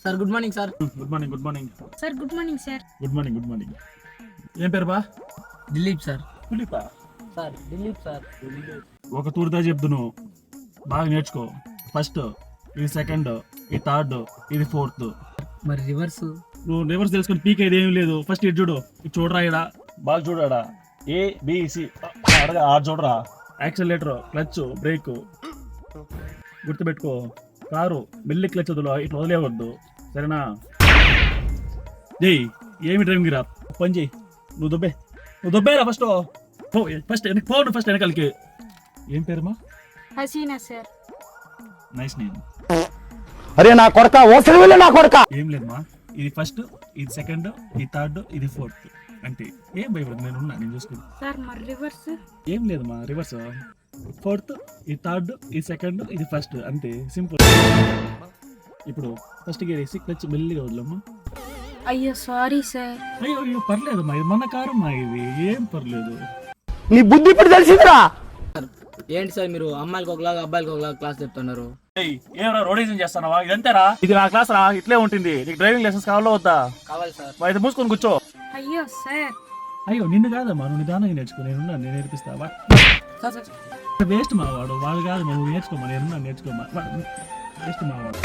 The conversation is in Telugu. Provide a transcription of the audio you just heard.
Sir good morning sir. Good morning. Good morning sir good morning sir. Good morning. Good morning. ఏం పేరు బా? దిలీప్ సార్. పులిపా? Sir Dilip sir. ఒక తూరుదా చెప్తును, బాగా నేర్చుకో. ఫస్ట్ ఇది, సెకండ్ ఇది, థర్డ్ ఇది, ఫోర్త్. మరి రివర్స్? నువ్వు రివర్స్ తెలుసుకొని పీకేది ఏం లేదు. ఫస్ట్ ఇటు చూడు, ఇటు చూడరా, ఇడా బాగా చూడాడా. ABC ఆరు చూడరా. యాక్సిలరేటర్, క్లచ్, బ్రేక్ గుర్తుపెట్టుకో. కారు మెల్లి క్లచ్ వదులు, ఇట్లా వదిలేవద్దు, సరేనా? జై ఏమి డ్రైవింగ్ రా, పని చేయి. నువ్వు దుబ్బేరా ఫస్ట్. ఫస్ట్ వెనకాలకి. ఏం పేరుమా? హసీనా సార్. Nice name. అరే నా కొడక, ఓసరి వెళ్ళి నా కొడక. ఏం లేదమ్మా, ఇది ఫస్ట్, ఇది సెకండ్, ఇది థర్డ్, ఇది ఫోర్త్. అంటే ఏం భయపడదు, నేను చూసుకుంటా. సార్ మరి రివర్స్? ఏం లేదమ్మా, రివర్స్. ఫోర్త్, ఇది థర్డ్, ఇది సెకండ్, ఇది ఫస్ట్, అంతే, సింపుల్. ఇప్పుడు ఫస్ట్ గేర్ వేసి క్లచ్ మెల్లిగా వదలమ్మా. అయ్యో సారీ సార్. అయ్యో పర్లేదమ్మా, ఇది మన కారమ్మా, ఇది ఏం పర్లేదు. నీ బుద్ధి ఇప్పుడు తెలిసిందిరా. ఏంటి సార్ మీరు అమ్మాయిలకు ఒకలాగా అబ్బాయిలకు ఒకలాగా క్లాస్ చెప్తున్నారు? ఏమరా రోడీజం చేస్తున్నావా? ఇదంతేరా, ఇది నా క్లాస్ రా, ఇట్లే ఉంటుంది. నీకు డ్రైవింగ్ లైసెన్స్ కావాలో వద్దా? కావాలి సార్. అయితే మూసుకొని కూర్చో. అయ్యో సార్. అయ్యో నిన్ను కాదమ్మా, నువ్వు నిదానంగా నేర్చుకో. నేను నేర్పిస్తావా? సార్ సార్ వేస్ట్ మావాడు, వాడు కాదు, నువ్వు నేర్చుకోమా. నేనున్నా, నేర్చుకోమా. వేస్ట్ మావాడు.